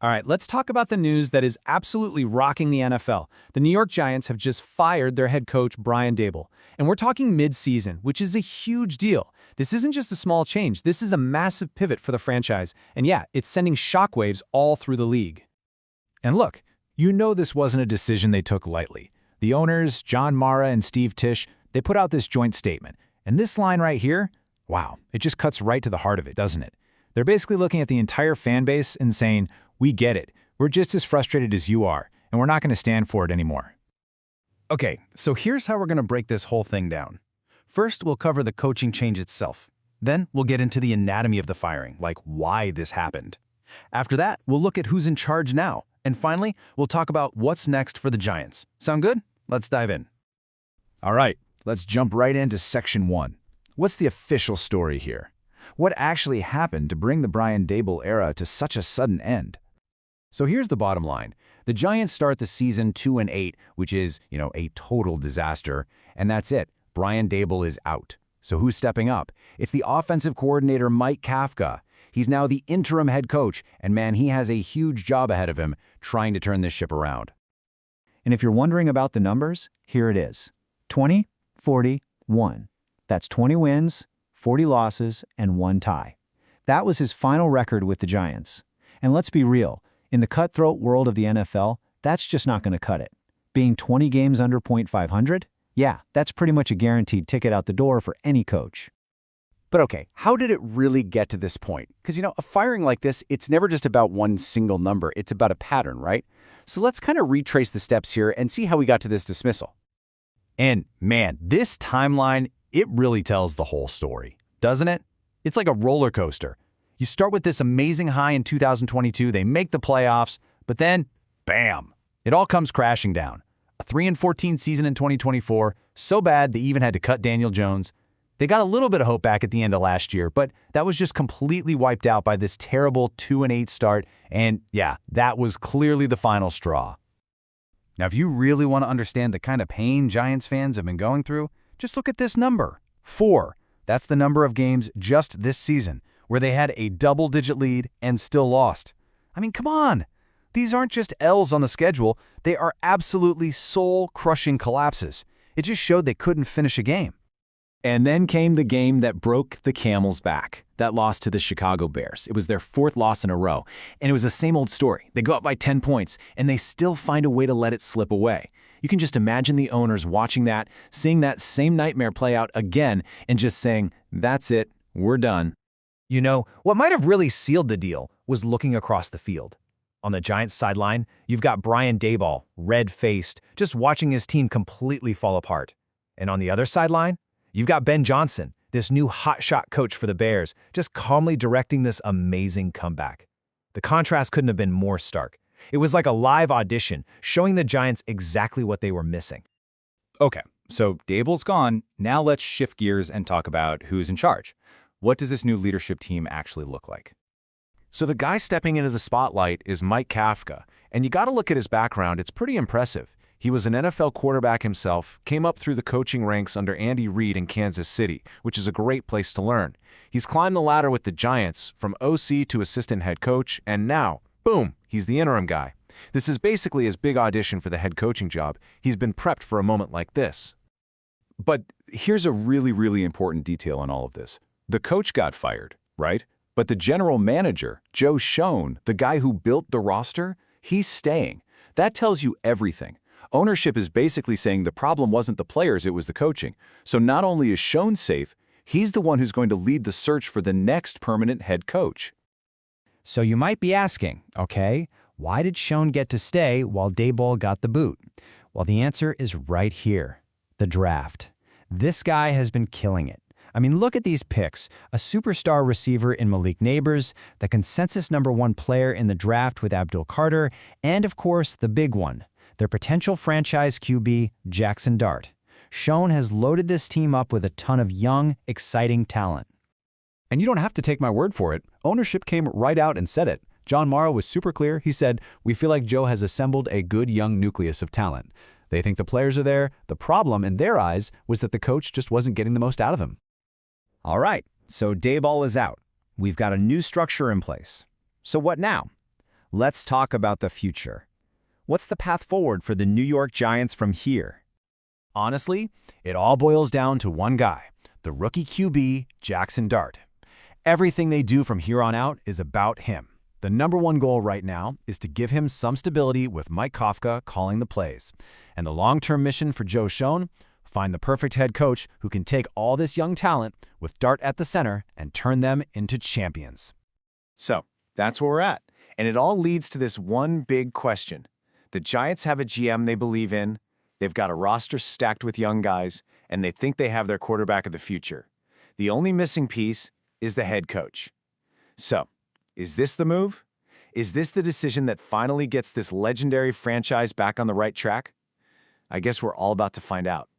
All right, let's talk about the news that is absolutely rocking the NFL. The New York Giants have just fired their head coach, Brian Daboll. And we're talking mid-season, which is a huge deal. This isn't just a small change. This is a massive pivot for the franchise. And yeah, it's sending shockwaves all through the league. And look, you know this wasn't a decision they took lightly. The owners, John Mara and Steve Tisch, they put out this joint statement. And this line right here, wow, it just cuts right to the heart of it, doesn't it? They're basically looking at the entire fan base and saying, we get it. We're just as frustrated as you are, and we're not going to stand for it anymore. Okay, so here's how we're going to break this whole thing down. First, we'll cover the coaching change itself. Then, we'll get into the anatomy of the firing, like why this happened. After that, we'll look at who's in charge now. And finally, we'll talk about what's next for the Giants. Sound good? Let's dive in. All right, let's jump right into Section 1. What's the official story here? What actually happened to bring the Brian Daboll era to such a sudden end? So here's the bottom line. The Giants start the season 2-8, which is, a total disaster. And that's it. Brian Daboll is out. So who's stepping up? It's the offensive coordinator, Mike Kafka. He's now the interim head coach, and man, he has a huge job ahead of him trying to turn this ship around. And if you're wondering about the numbers, here it is. 20, 40, 1. That's 20 wins, 40 losses, and 1 tie. That was his final record with the Giants. And let's be real. In the cutthroat world of the NFL, that's just not going to cut it. Being 20 games under .500? Yeah, that's pretty much a guaranteed ticket out the door for any coach. But okay, how did it really get to this point? Because, a firing like this, it's never just about one single number. It's about a pattern, right? So let's kind of retrace the steps here and see how we got to this dismissal. And man, this timeline, it really tells the whole story, doesn't it? It's like a roller coaster. You start with this amazing high in 2022, they make the playoffs, but then, bam, it all comes crashing down. A 3-14 season in 2024, so bad they even had to cut Daniel Jones. They got a little bit of hope back at the end of last year, but that was just completely wiped out by this terrible 2-8 start, and yeah, that was clearly the final straw. Now, if you really want to understand the kind of pain Giants fans have been going through, just look at this number, 4. That's the number of games just this season, where they had a double-digit lead and still lost. I mean, come on! These aren't just L's on the schedule, they are absolutely soul-crushing collapses. It just showed they couldn't finish a game. And then came the game that broke the camel's back. That loss to the Chicago Bears. It was their 4th loss in a row. And it was the same old story. They go up by 10 points, and they still find a way to let it slip away. You can just imagine the owners watching that, seeing that same nightmare play out again, and just saying, that's it, we're done. What might have really sealed the deal was looking across the field. On the Giants sideline, you've got Brian Daboll, red-faced, just watching his team completely fall apart. And on the other sideline, you've got Ben Johnson, this new hotshot coach for the Bears, just calmly directing this amazing comeback. The contrast couldn't have been more stark. It was like a live audition, showing the Giants exactly what they were missing. Okay, so Daboll's gone. Now let's shift gears and talk about who's in charge. What does this new leadership team actually look like? So the guy stepping into the spotlight is Mike Kafka, and you got to look at his background. It's pretty impressive. He was an NFL quarterback himself, came up through the coaching ranks under Andy Reid in Kansas City, which is a great place to learn. He's climbed the ladder with the Giants from OC to assistant head coach, and now, boom, he's the interim guy. This is basically his big audition for the head coaching job. He's been prepped for a moment like this. But here's a really, really important detail on all of this. The coach got fired, right? But the general manager, Joe Schoen, the guy who built the roster, he's staying. That tells you everything. Ownership is basically saying the problem wasn't the players, it was the coaching. So not only is Schoen safe, he's the one who's going to lead the search for the next permanent head coach. So you might be asking, okay, why did Schoen get to stay while Daboll got the boot? Well, the answer is right here, the draft. This guy has been killing it. I mean, look at these picks. A superstar receiver in Malik Neighbors, the consensus #1 player in the draft with Abdul Carter, and of course, the big one, their potential franchise QB, Jackson Dart. Schoen has loaded this team up with a ton of young, exciting talent. And you don't have to take my word for it. Ownership came right out and said it. John Mara was super clear. He said, "We feel like Joe has assembled a good young nucleus of talent. They think the players are there. The problem, in their eyes, was that the coach just wasn't getting the most out of him." All right, so Daboll is out. We've got a new structure in place. So what now? Let's talk about the future. What's the path forward for the New York Giants from here? Honestly, it all boils down to one guy, the rookie QB, Jackson Dart. Everything they do from here on out is about him. The #1 goal right now is to give him some stability with Mike Kafka calling the plays. And the long-term mission for Joe Schoen, find the perfect head coach who can take all this young talent with Dart at the center and turn them into champions. So, that's where we're at. And it all leads to this one big question. The Giants have a GM they believe in, they've got a roster stacked with young guys, and they think they have their quarterback of the future. The only missing piece is the head coach. So, is this the move? Is this the decision that finally gets this legendary franchise back on the right track? I guess we're all about to find out.